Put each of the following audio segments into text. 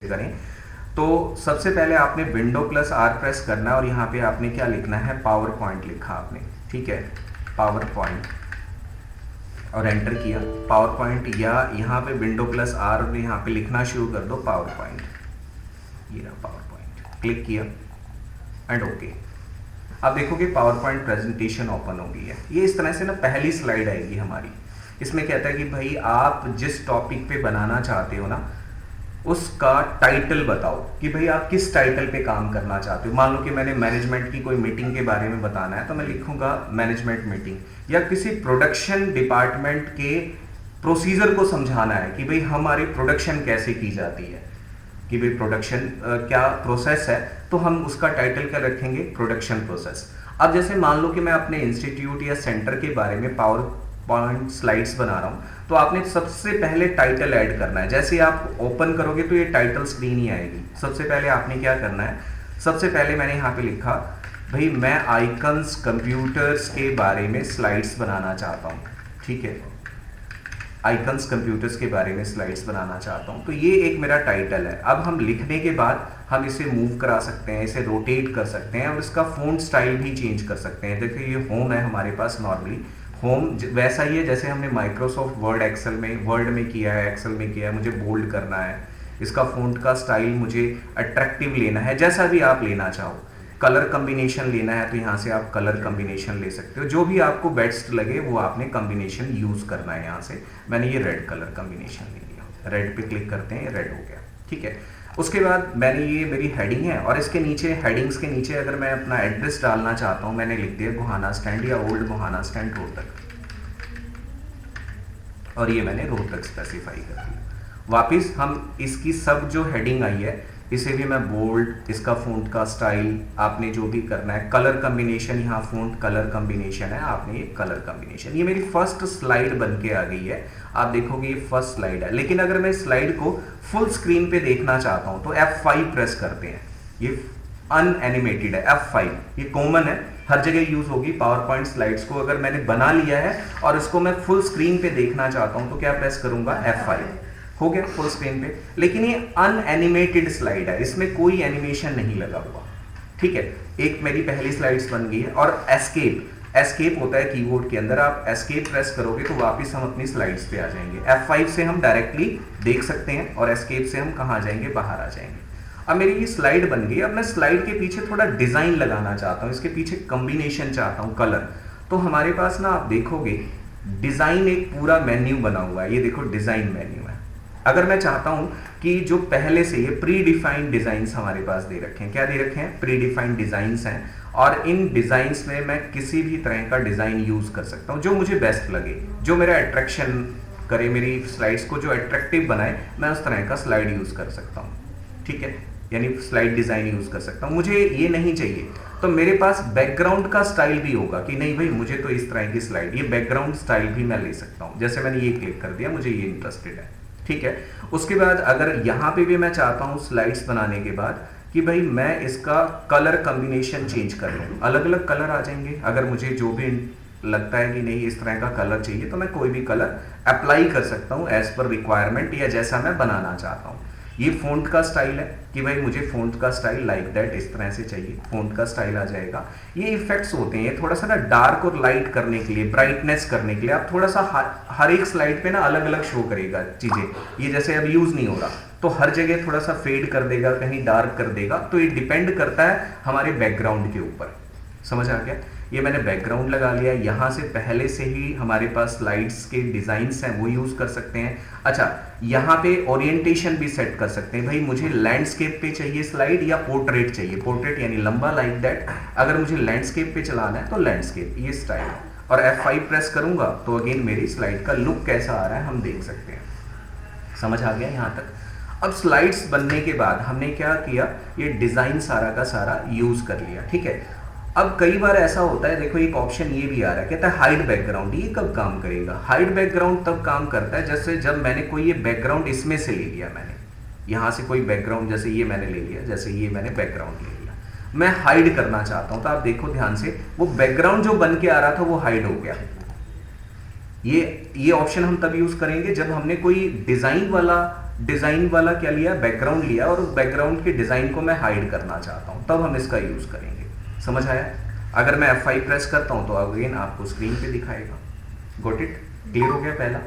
करें तो सबसे पहले आपने विंडो प्लस आर प्रेस करना है और यहाँ पे आपने क्या लिखना है, पावर पॉइंट लिखा आपने, ठीक है, पावर पॉइंट, और एंटर किया पावर पॉइंट, या यहाँ पे विंडो प्लस आर यहाँ पे लिखना शुरू कर दो पावर पॉइंट, ये रहा पावर पॉइंट, क्लिक किया एंड ओके। अब देखोगे पावर पॉइंट प्रेजेंटेशन ओपन हो गई है। ये इस तरह से ना पहली स्लाइड आएगी हमारी। इसमें कहता है कि भाई आप जिस टॉपिक पे बनाना चाहते हो ना उसका टाइटल बताओ कि भाई आप किस टाइटल पे काम करना चाहते हो। मान लो कि मैंने मैनेजमेंट की कोई मीटिंग के बारे में बताना है तो मैं लिखूंगा मैनेजमेंट मीटिंग, या किसी प्रोडक्शन डिपार्टमेंट के प्रोसीजर को समझाना है कि भाई हमारी प्रोडक्शन कैसे की जाती है, कि भाई प्रोडक्शन क्या प्रोसेस है, तो हम उसका टाइटल क्या रखेंगे, प्रोडक्शन प्रोसेस। अब जैसे मान लो कि मैं अपने इंस्टीट्यूट या सेंटर के बारे में पावर पॉइंट स्लाइड्स बना रहा हूं, तो आपने सबसे पहले टाइटल ऐड करना है। जैसे आप ओपन करोगे तो ये टाइटल स्क्रीन ही आएगी। सबसे पहले आपने क्या करना है, सबसे पहले मैंने यहाँ पे लिखा भाई मैं आइकन्स कंप्यूटर्स के बारे में स्लाइड्स बनाना चाहता हूँ, ठीक है, आइकन्स कंप्यूटर्स के बारे में स्लाइड्स बनाना चाहता हूँ। तो ये एक मेरा टाइटल है। अब हम लिखने के बाद हम इसे मूव करा सकते हैं, इसे रोटेट कर सकते हैं और इसका फ़ॉन्ट स्टाइल भी चेंज कर सकते हैं। देखिए ये होम है हमारे पास, नॉर्मली होम वैसा ही है जैसे हमने माइक्रोसॉफ्ट वर्ड एक्सेल में वर्ड में किया है, एक्सेल में किया है। मुझे बोल्ड करना है, इसका फ़ॉन्ट का स्टाइल मुझे अट्रैक्टिव लेना है, जैसा भी आप लेना चाहो। कलर कम्बिनेशन लेना है तो यहाँ से आप कलर कम्बिनेशन ले सकते हो, जो भी आपको बेस्ट लगे वो आपने कम्बिनेशन यूज़ करना है। यहाँ से मैंने ये रेड कलर कम्बिनेशन ले लिया, रेड पे क्लिक करते हैं, रेड हो गया, ठीक है। उसके बाद मैंने ये मेरी हेडिंग है और इसके नीचे हेडिंग्स के नीचे अगर मैं अपना एड्रेस डालना चाहता हूँ, मैंने लिख दिया गोहाना स्टैंड या ओल्ड गोहाना स्टैंड रोहतक, और ये मैंने रोहतक स्पेसिफाई कर दिया। वापिस हम इसकी सब जो हेडिंग आई है इसे भी मैं बोल्ड, इसका फ़ॉन्ट का स्टाइल आपने जो भी करना है, कलर कम्बिनेशन, यहाँ फ़ॉन्ट कलर कम्बिनेशन है, आपने ये कलर कम्बिनेशन। ये मेरी फर्स्ट स्लाइड बन के आ गई है। आप देखोगे ये फर्स्ट स्लाइड है। लेकिन अगर मैं स्लाइड को फुल स्क्रीन पे देखना चाहता हूँ तो F5 प्रेस करते हैं। ये अनएनिमेटेड है, F5 ये कॉमन है, हर जगह यूज होगी पावर पॉइंट स्लाइड्स को। अगर मैंने बना लिया है और इसको मैं फुल स्क्रीन पे देखना चाहता हूँ तो क्या प्रेस करूंगा, F5, हो गया फुल स्क्रीन पे। लेकिन ये अनएनिमेटेड स्लाइड है, इसमें कोई एनिमेशन नहीं लगा हुआ, ठीक है। एक मेरी पहली स्लाइड्स बन गई है। और एस्केप होता है कीबोर्ड के अंदर, आप एस्केप प्रेस करोगे तो वापस हम अपनी स्लाइड्स पे आ जाएंगे। F5 से हम डायरेक्टली देख सकते हैं और एस्केप से हम कहाँ जाएंगे, बाहर आ जाएंगे। अब मेरी ये स्लाइड बन गई। अब मैं स्लाइड के पीछे थोड़ा डिजाइन लगाना चाहता हूँ, इसके पीछे कॉम्बिनेशन चाहता हूँ, कलर। तो हमारे पास ना आप देखोगे डिजाइन एक पूरा मेन्यू बना हुआ है, ये देखो डिजाइन मेन्यू है। अगर मैं चाहता हूं कि जो पहले से ये प्री डिफाइंड डिजाइंस हमारे पास दे रखे हैं, क्या दे रखे हैं, प्री डिफाइंड डिजाइंस हैं, और इन डिजाइंस में मैं किसी भी तरह का डिजाइन यूज कर सकता हूं जो मुझे बेस्ट लगे, जो मेरा अट्रैक्शन करे, मेरी स्लाइड्स को जो अट्रैक्टिव बनाए, मैं उस तरह का स्लाइड यूज कर सकता हूं, ठीक है, यानी स्लाइड डिजाइन यूज कर सकता हूं। मुझे ये नहीं चाहिए तो मेरे पास बैकग्राउंड का स्टाइल भी होगा कि नहीं भाई मुझे तो इस तरह की स्लाइड, ये बैकग्राउंड स्टाइल भी मैं ले सकता हूं। जैसे मैंने ये क्लिक कर दिया, मुझे ये इंटरेस्टेड है, ठीक है। उसके बाद अगर यहाँ पे भी मैं चाहता हूँ स्लाइड्स बनाने के बाद कि भाई मैं इसका कलर कॉम्बिनेशन चेंज कर लूँ, अलग अलग कलर आ जाएंगे। अगर मुझे जो भी लगता है कि नहीं इस तरह का कलर चाहिए तो मैं कोई भी कलर अप्लाई कर सकता हूँ एज पर रिक्वायरमेंट, या जैसा मैं बनाना चाहता हूँ। ये फ़ॉन्ट का स्टाइल है कि भाई मुझे फ़ॉन्ट का स्टाइल लाइक दैट इस तरह से चाहिए, फ़ॉन्ट का स्टाइल आ जाएगा। ये इफेक्ट्स होते हैं थोड़ा सा ना डार्क और लाइट करने के लिए, ब्राइटनेस करने के लिए। आप थोड़ा सा हर एक स्लाइड पे ना अलग अलग शो करेगा चीज़ें। ये जैसे अब यूज़ नहीं हो रहा तो हर जगह थोड़ा सा फेड कर देगा, कहीं डार्क कर देगा। तो ये डिपेंड करता है हमारे बैकग्राउंड के ऊपर, समझ आ गया। ये मैंने बैकग्राउंड लगा लिया। यहाँ से पहले से ही हमारे पास स्लाइड्स के डिजाइन्स हैं वो यूज कर सकते हैं। अच्छा, यहाँ पे ओरिएंटेशन भी सेट कर सकते हैं, भाई मुझे लैंडस्केप पे चाहिए स्लाइड या पोर्ट्रेट चाहिए, पोर्ट्रेट यानी लंबा लाइक दैट। अगर मुझे लैंडस्केप पे चलाना है तो लैंडस्केप, ये स्टाइल। और F5 प्रेस करूंगा तो अगेन मेरी स्लाइड का लुक कैसा आ रहा है हम देख सकते हैं। समझ आ गया यहाँ तक। अब स्लाइड्स बनने के बाद हमने क्या किया, ये डिजाइन सारा का सारा यूज कर लिया, ठीक है। अब कई बार ऐसा होता है, देखो एक ऑप्शन ये भी आ रहा है, कहता है हाइड बैकग्राउंड। ये कब काम करेगा, हाइड बैकग्राउंड तब काम करता है जैसे जब मैंने कोई ये बैकग्राउंड इसमें से ले लिया, मैंने यहाँ से कोई बैकग्राउंड, जैसे ये मैंने ले लिया, जैसे ये मैंने बैकग्राउंड ले लिया, मैं हाइड करना चाहता हूँ। तो आप देखो ध्यान से, वो बैकग्राउंड जो बन के आ रहा था वो हाइड हो गया। ये ऑप्शन हम तब यूज करेंगे जब हमने कोई डिजाइन वाला डिज़ाइन वाला क्या लिया, बैकग्राउंड लिया, और उस बैकग्राउंड के डिज़ाइन को मैं हाइड करना चाहता हूँ, तब हम इसका यूज़ करेंगे। समझ आया? अगर मैं F5 प्रेस करता हूँ तो अगेन आपको स्क्रीन पे दिखाएगा। Got it? क्लियर हो गया पहला।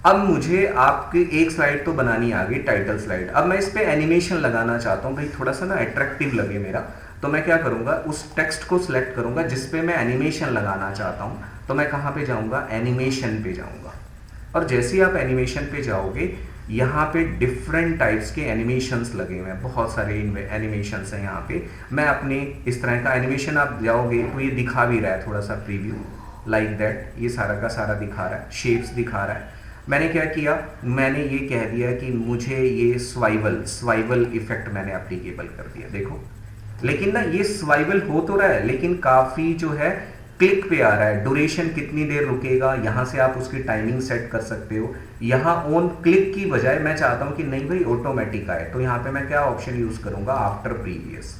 अब मुझे आपकी एक स्लाइड तो बनानी आ गई, टाइटल स्लाइड। अब मैं इस पे एनिमेशन लगाना चाहता हूँ भाई, थोड़ा सा ना अट्रैक्टिव लगे मेरा, तो मैं क्या करूँगा, उस टेक्स्ट को सिलेक्ट करूँगा जिस पे मैं एनिमेशन लगाना चाहता हूँ। तो मैं कहाँ पे जाऊँगा, एनिमेशन पे जाऊँगा। और जैसे ही आप एनिमेशन पे जाओगे, यहाँ पे डिफरेंट टाइप्स के एनिमेशंस लगे हुए हैं, बहुत सारे एनिमेशंस हैं यहाँ पे। मैं अपने इस तरह का एनिमेशन, आप जाओगे तो ये दिखा भी रहा है थोड़ा सा प्रीव्यू लाइक दैट, ये सारा का सारा दिखा रहा है, शेप्स दिखा रहा है। मैंने क्या किया, मैंने ये कह दिया कि मुझे ये स्वाइवल इफेक्ट मैंने एप्लीकेबल कर दिया। देखो, लेकिन ना ये स्वाइवल हो तो रहा है, लेकिन काफ़ी जो है क्लिक पे आ रहा है। ड्यूरेशन कितनी देर रुकेगा, यहाँ से आप उसकी टाइमिंग सेट कर सकते हो। यहाँ ऑन क्लिक की बजाय मैं चाहता हूँ कि नहीं भाई ऑटोमेटिक आए, तो यहाँ पे मैं क्या ऑप्शन यूज़ करूँगा, आफ्टर प्रीवियस।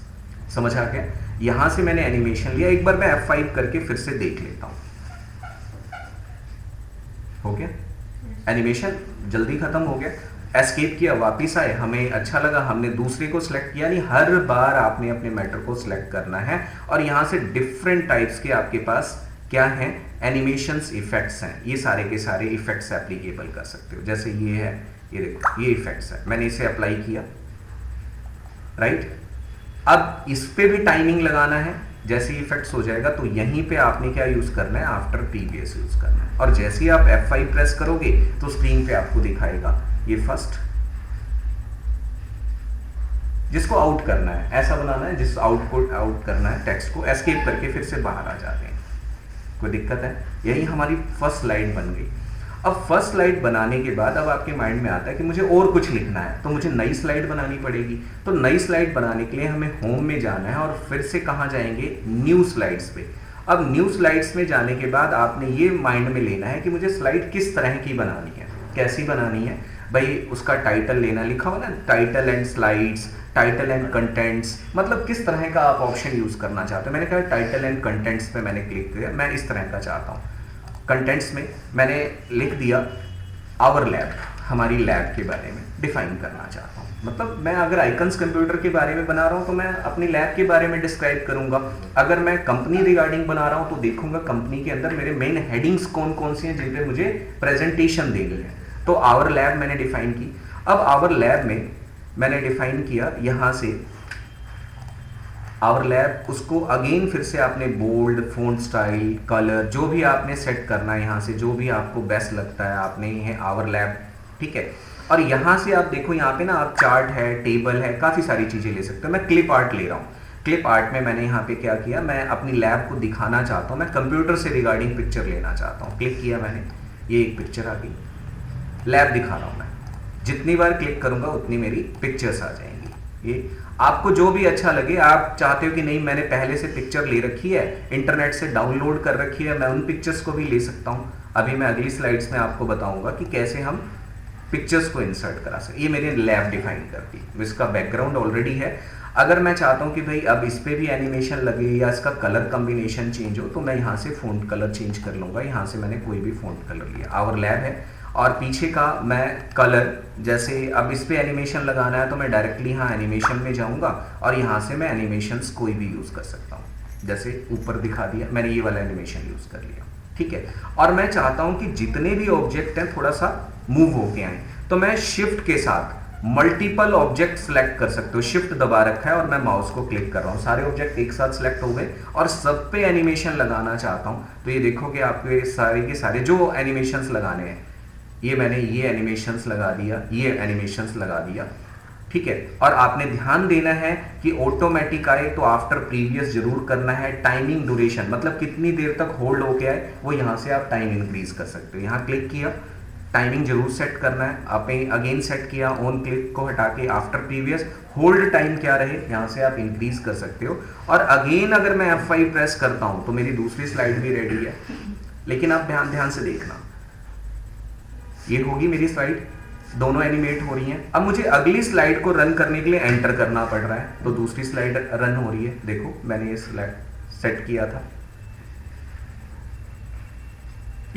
समझ आ गया? यहाँ से मैंने एनिमेशन लिया, एक बार मैं F5 करके फिर से देख लेता हूँ। हो गया? एनिमेशन जल्दी खत्म हो गया। एस्केप किया, वापिस आए, हमें अच्छा लगा, हमने दूसरे को सिलेक्ट किया। नहीं, हर बार आपने अपने मैटर को सिलेक्ट करना है, और यहाँ से डिफरेंट टाइप्स के आपके पास क्या हैं, एनिमेशंस इफेक्ट्स हैं। ये सारे के सारे इफेक्ट्स एप्लीकेबल कर सकते हो। जैसे ये है, ये देखो, ये इफेक्ट्स है, मैंने इसे अप्लाई किया, राइट। अब इस पे भी टाइमिंग लगाना है। जैसे इफेक्ट्स हो जाएगा तो यहीं पे आपने क्या यूज करना है, आफ्टर प्रीवियस यूज करना है। और जैसे ही आप F5 प्रेस करोगे तो स्क्रीन पे आपको दिखाएगा ये फर्स्ट, जिसको आउट करना है, ऐसा बनाना है जिस आउट करना है टेक्स्ट को। एस्केप करके फिर से बाहर आ जाते हैं, कोई दिक्कत है? यही हमारी फर्स्ट स्लाइड बन गई। अब फर्स्ट स्लाइड बनाने के बाद अब आपके माइंड में आता है कि मुझे और कुछ लिखना है, तो मुझे नई स्लाइड बनानी पड़ेगी। तो नई स्लाइड बनाने के लिए हमें होम में जाना है, और फिर से कहाँ जाएंगे, न्यू स्लाइड्स पे। अब न्यू स्लाइड्स में जाने के बाद आपने ये माइंड में लेना है कि मुझे स्लाइड किस तरह की बनानी है, कैसी बनानी है। भाई उसका टाइटल लेना, लिखा हो ना title and slides, title and contents, मतलब किस तरह का आप ऑप्शन यूज करना चाहते हो। मैंने कहा टाइटल एंड कंटेंट्स पे मैंने क्लिक किया, मैं इस तरह का चाहता हूँ। कंटेंट्स में मैंने लिख दिया आवर लैब, हमारी लैब के बारे में डिफाइन करना चाहता हूँ। मतलब मैं अगर आइकन्स कंप्यूटर के बारे में बना रहा हूँ तो मैं अपनी लैब के बारे में डिस्क्राइब करूंगा। अगर मैं कंपनी रिगार्डिंग बना रहा हूँ तो देखूंगा कंपनी के अंदर मेरे मेन हेडिंग्स कौन कौन सी हैं जिन पे मुझे प्रेजेंटेशन देनी है। तो आवर लैब मैंने डिफाइन की। अब आवर लैब में मैंने डिफाइन किया यहाँ से आवर लैब, उसको अगेन फिर से आपने बोल्ड, फ़ॉन्ट स्टाइल, कलर, जो भी आपने सेट करना है यहाँ से, जो भी आपको बेस्ट लगता है आपने, ये आवर लैब, ठीक है। और यहाँ से आप देखो, यहाँ पे ना आप चार्ट है, टेबल है, काफ़ी सारी चीज़ें ले सकते हो। मैं क्लिप आर्ट ले रहा हूँ। क्लिप आर्ट में मैंने यहाँ पे क्या किया, मैं अपनी लैब को दिखाना चाहता हूँ, मैं कंप्यूटर से रिगार्डिंग पिक्चर लेना चाहता हूँ। क्लिक किया मैंने, ये एक पिक्चर आ गई, लैब दिखा रहा हूँ मैं। जितनी बार क्लिक करूँगा उतनी मेरी पिक्चर्स आ जाएंगी। ये आपको जो भी अच्छा लगे, आप चाहते हो कि नहीं मैंने पहले से पिक्चर ले रखी है, इंटरनेट से डाउनलोड कर रखी है, मैं उन पिक्चर्स को भी ले सकता हूँ। अभी मैं अगली स्लाइड्स में आपको बताऊंगा कि कैसे हम पिक्चर्स को इंसर्ट करा सकते। ये मैंने लैब डिफाइन कर दी, इसका बैकग्राउंड ऑलरेडी है। अगर मैं चाहता हूँ कि भाई अब इस पर भी एनिमेशन लगे या इसका कलर कम्बिनेशन चेंज हो, तो मैं यहाँ से फ़ॉन्ट कलर चेंज कर लूँगा। यहाँ से मैंने कोई भी फ़ॉन्ट कलर लिया, आवर लैब है, और पीछे का मैं कलर, जैसे अब इस पे एनिमेशन लगाना है तो मैं डायरेक्टली यहाँ एनिमेशन में जाऊँगा और यहाँ से मैं एनिमेशंस कोई भी यूज़ कर सकता हूँ। जैसे ऊपर दिखा दिया मैंने, ये वाला एनिमेशन यूज़ कर लिया, ठीक है। और मैं चाहता हूँ कि जितने भी ऑब्जेक्ट हैं थोड़ा सा मूव होके आए, तो मैं शिफ्ट के साथ मल्टीपल ऑब्जेक्ट सेलेक्ट कर सकते हो। शिफ्ट दबा रखा है और मैं माउस को क्लिक कर रहा हूँ, सारे ऑब्जेक्ट एक साथ सेलेक्ट हो गए और सब पे एनिमेशन लगाना चाहता हूँ। तो ये देखोगे आपके सारे के सारे जो एनिमेशंस लगाने हैं, ये मैंने ये एनिमेशंस लगा दिया, ये एनिमेशंस लगा दिया, ठीक है। और आपने ध्यान देना है कि ऑटोमेटिक आए तो आफ्टर प्रीवियस जरूर करना है। टाइमिंग ड्यूरेशन मतलब कितनी देर तक होल्ड होके आए, वो यहाँ से आप टाइम इंक्रीज कर सकते हो। यहाँ क्लिक किया, टाइमिंग जरूर सेट करना है। आपने अगेन सेट किया, ऑन क्लिक को हटा के आफ्टर प्रीवियस होल्ड टाइम क्या रहे, यहाँ से आप इंक्रीज कर सकते हो। और अगेन अगर मैं F5 प्रेस करता हूँ तो मेरी दूसरी स्लाइड भी रेडी है, लेकिन आप ध्यान से देखना, ये होगी मेरी स्लाइड, दोनों एनिमेट हो रही हैं। अब मुझे अगली स्लाइड को रन करने के लिए एंटर करना पड़ रहा है, तो दूसरी स्लाइड रन हो रही है। देखो मैंने ये स्लाइड सेट किया था,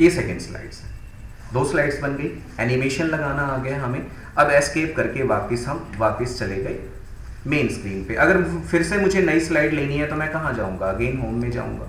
ये सेकेंड स्लाइड है, 2 स्लाइड्स बन गई, एनिमेशन लगाना आ गया हमें। अब एस्केप करके हम वापस चले गए मेन स्क्रीन पे। अगर फिर से मुझे नई स्लाइड लेनी है तो मैं कहाँ जाऊँगा, अगेन होम में जाऊँगा।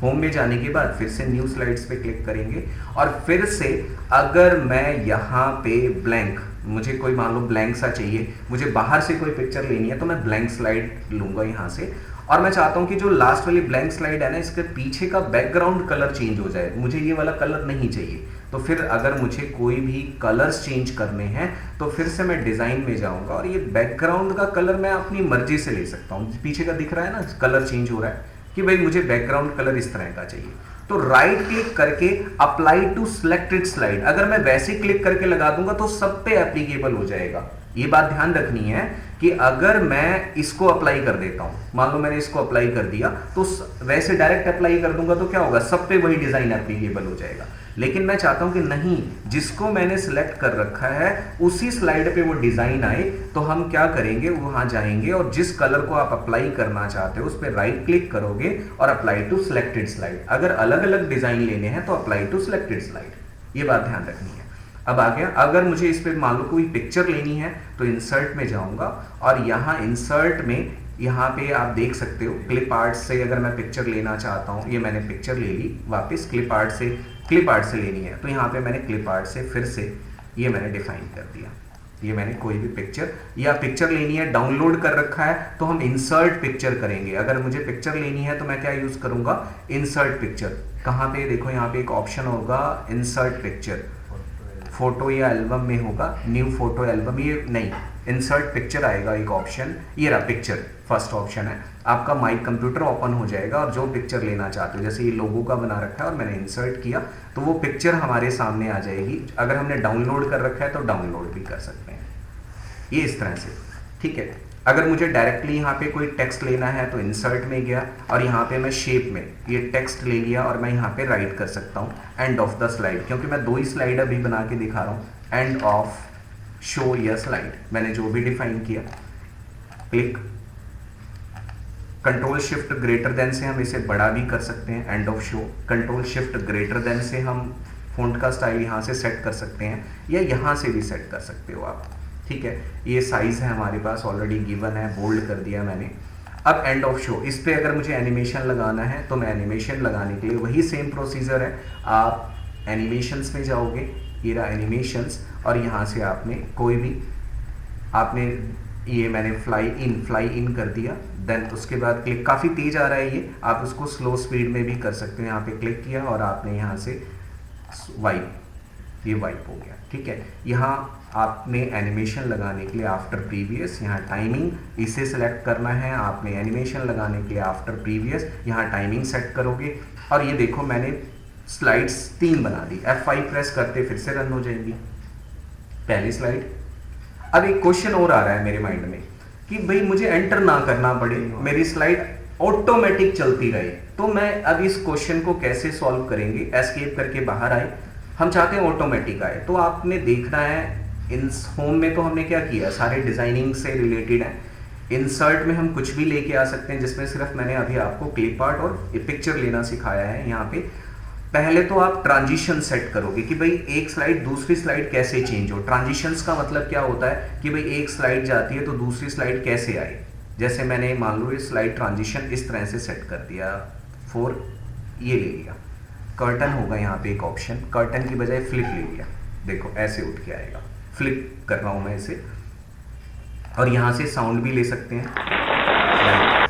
होम में जाने के बाद फिर से न्यू स्लाइड्स पे क्लिक करेंगे और फिर से अगर मैं यहाँ पे ब्लैंक, मुझे कोई मान लो ब्लैंक सा चाहिए, मुझे बाहर से कोई पिक्चर लेनी है तो मैं ब्लैंक स्लाइड लूँगा यहाँ से। और मैं चाहता हूँ कि जो लास्ट वाली ब्लैंक स्लाइड है ना, इसके पीछे का बैकग्राउंड कलर चेंज हो जाए, मुझे ये वाला कलर नहीं चाहिए। तो फिर अगर मुझे कोई भी कलर्स चेंज करने हैं तो फिर से मैं डिज़ाइन में जाऊँगा और ये बैकग्राउंड का कलर मैं अपनी मर्जी से ले सकता हूँ। पीछे का दिख रहा है ना कलर चेंज हो रहा है कि भाई मुझे बैकग्राउंड कलर इस तरह का चाहिए, तो राइट क्लिक करके अप्लाई टू सिलेक्टेड स्लाइड, अगर मैं वैसे क्लिक करके लगा दूंगा तो सब पे एप्लीकेबल हो जाएगा। ये बात ध्यान रखनी है कि अगर मैं इसको अप्लाई कर देता हूं, मान लो मैंने इसको अप्लाई कर दिया तो वैसे डायरेक्ट अप्लाई कर दूंगा तो क्या होगा, सब पे वही डिजाइन एप्लीकेबल हो जाएगा। लेकिन मैं चाहता हूं कि नहीं, जिसको मैंने सिलेक्ट कर रखा है उसी स्लाइड पे वो डिजाइन आए, तो हम क्या करेंगे, वहां जाएंगे और जिस कलर को आप अप्लाई करना चाहते हो उस पर राइट क्लिक करोगे और अप्लाई टू सिलेक्टेड स्लाइड। अगर अलग अलग डिजाइन लेने हैं तो अप्लाई टू सिलेक्टेड स्लाइड, ये बात ध्यान रखनी है। अब आ गया, अगर मुझे इस पे मान लो कोई पिक्चर लेनी है तो इंसर्ट में जाऊंगा और यहाँ इंसर्ट में यहाँ पे आप देख सकते हो क्लिप आर्ट से अगर मैं पिक्चर लेना चाहता हूँ, ये मैंने पिक्चर ले ली, वापस क्लिप आर्ट से लेनी है तो यहाँ पे मैंने क्लिप आर्ट से फिर से ये मैंने डिफाइन कर दिया। ये मैंने कोई भी पिक्चर या पिक्चर लेनी है, डाउनलोड कर रखा है तो हम इंसर्ट पिक्चर करेंगे। अगर मुझे पिक्चर लेनी है तो मैं क्या यूज करूंगा, इंसर्ट पिक्चर। कहाँ पे देखो, यहाँ पे एक ऑप्शन होगा इंसर्ट पिक्चर, फोटो या एल्बम में होगा, न्यू फोटो एल्बम, ये नहीं, इंसर्ट पिक्चर आएगा एक ऑप्शन, ये रहा पिक्चर, फर्स्ट ऑप्शन है। आपका माई कंप्यूटर ओपन हो जाएगा और जो पिक्चर लेना चाहते हो, जैसे ये लोगो का बना रखा है और मैंने इंसर्ट किया तो वो पिक्चर हमारे सामने आ जाएगी। अगर हमने डाउनलोड कर रखा है तो डाउनलोड भी कर सकते हैं, ये इस तरह से, ठीक है। अगर मुझे डायरेक्टली यहाँ पे कोई टेक्स्ट लेना है तो इंसर्ट में गया और यहाँ पे मैं शेप में ये टेक्स्ट ले लिया और मैं यहाँ पे राइट कर सकता हूँ एंड ऑफ द स्लाइड, क्योंकि मैं 2 ही स्लाइड अभी बना के दिखा रहा हूँ। एंड ऑफ शो या स्लाइड मैंने जो भी डिफाइन किया, click, control shift greater than से हम इसे बड़ा भी कर सकते हैं, end of show. Control shift greater than से हम फ़ॉन्ट का स्टाइल यहाँ से सेट कर सकते हैं या यहाँ से भी सेट कर सकते हो आप, ठीक है। ये साइज है हमारे पास ऑलरेडी गिवन है, बोल्ड कर दिया मैंने। अब एंड ऑफ शो, इस पे अगर मुझे एनिमेशन लगाना है तो मैं एनिमेशन लगाने के लिए वही सेम प्रोसीजर है, आप एनिमेशंस में जाओगे, ये रहा एनिमेशंस, और यहाँ से आपने कोई भी, आपने ये मैंने फ्लाई इन कर दिया, देन उसके बाद क्लिक, काफ़ी तेज आ रहा है ये, आप उसको स्लो स्पीड में भी कर सकते हो। यहाँ पे क्लिक किया और आपने यहाँ से वाइप, ये वाइप हो गया, ठीक है। यहाँ आपने एनिमेशन लगाने के लिए आफ्टर प्रीवियस, यहाँ टाइमिंग, इसे सेलेक्ट करना है। आपने एनिमेशन लगाने के लिए आफ्टर प्रीवियस, यहाँ टाइमिंग सेट करोगे। और ये देखो मैंने स्लाइड्स 3 बना दी, F5 प्रेस करते फिर से रन हो जाएंगी पहली स्लाइड। अब एक क्वेश्चन और आ रहा है मेरे माइंड में कि भाई मुझे एंटर ना करना पड़े, मेरी स्लाइड ऑटोमेटिक चलती रहे, तो मैं अब इस क्वेश्चन को कैसे सॉल्व करेंगे। एस्केप करके बाहर आए, हम चाहते हैं ऑटोमेटिक आए, तो आपने देखना है इन होम में तो हमने क्या किया, सारे डिजाइनिंग से रिलेटेड है। इंसर्ट में हम कुछ भी लेके आ सकते हैं, जिसमें सिर्फ मैंने अभी आपको क्लिप आर्ट और पिक्चर लेना सिखाया है। यहाँ पे पहले तो आप ट्रांजिशन सेट करोगे कि भाई एक स्लाइड दूसरी स्लाइड कैसे चेंज हो। ट्रांजिशंस का मतलब क्या होता है कि भाई एक स्लाइड जाती है तो दूसरी स्लाइड कैसे आए। जैसे मैंने मान लो ये स्लाइड ट्रांजिशन इस तरह से सेट कर दिया, 4 ये ले लिया, कर्टन होगा यहाँ पे एक ऑप्शन, कर्टन की बजाय फ्लिप ले लिया, देखो ऐसे उठ के आएगा, फ्लिप कर रहा हूँ मैं इसे। और यहाँ से साउंड भी ले सकते हैं,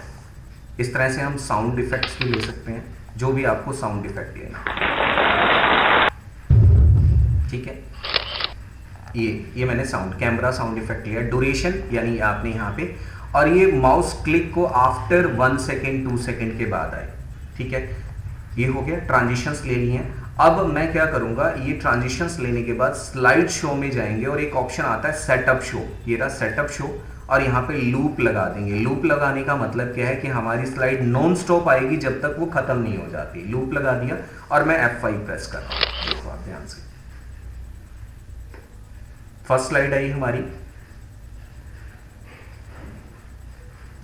इस तरह से हम साउंड इफेक्ट्स भी ले सकते हैं, जो भी आपको साउंड इफेक्ट लेना, ठीक है। ये मैंने साउंड, कैमरा साउंड इफेक्ट लिया। ड्यूरेशन यानी आपने यहाँ पे, और ये माउस क्लिक को आफ्टर 1 सेकेंड 2 सेकेंड के बाद आए, ठीक है। ये हो गया, ट्रांजिशंस ले लिए हैं। अब मैं क्या करूंगा, ये ट्रांजिशंस लेने के बाद स्लाइड शो में जाएंगे और एक ऑप्शन आता है सेटअप शो, ये रहा सेटअप शो, और यहाँ पे लूप लगा देंगे। लूप लगाने का मतलब क्या है कि हमारी स्लाइड नॉन स्टॉप आएगी जब तक वो खत्म नहीं हो जाती। लूप लगा दिया और मैं F5 प्रेस कर रहा हूँ, देखो आप ध्यान से, फर्स्ट स्लाइड आई हमारी,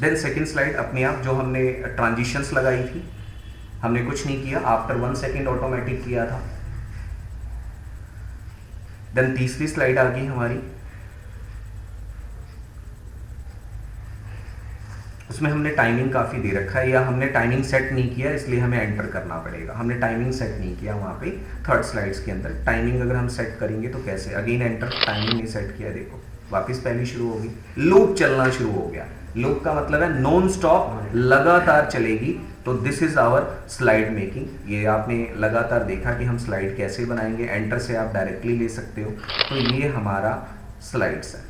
देन सेकेंड स्लाइड अपने आप, जो हमने ट्रांजिशंस लगाई थी, हमने कुछ नहीं किया, आफ्टर 1 सेकेंड ऑटोमेटिक किया था। देन तीसरी स्लाइड आ गई हमारी, उसमें हमने टाइमिंग काफ़ी दे रखा है, या हमने टाइमिंग सेट नहीं किया इसलिए हमें एंटर करना पड़ेगा। हमने टाइमिंग सेट नहीं किया वहाँ पे थर्ड स्लाइड्स के अंदर। टाइमिंग अगर हम सेट करेंगे तो कैसे, अगेन एंटर, टाइमिंग नहीं सेट किया, देखो वापस पहली शुरू होगी, लूप चलना शुरू हो गया। लूप का मतलब है नॉन स्टॉप, लगातार चलेगी। तो this is our slide making. ये आपने लगातार देखा कि हम स्लाइड कैसे बनाएंगे, एंटर से आप डायरेक्टली ले सकते हो। तो ये हमारा स्लाइड्स है।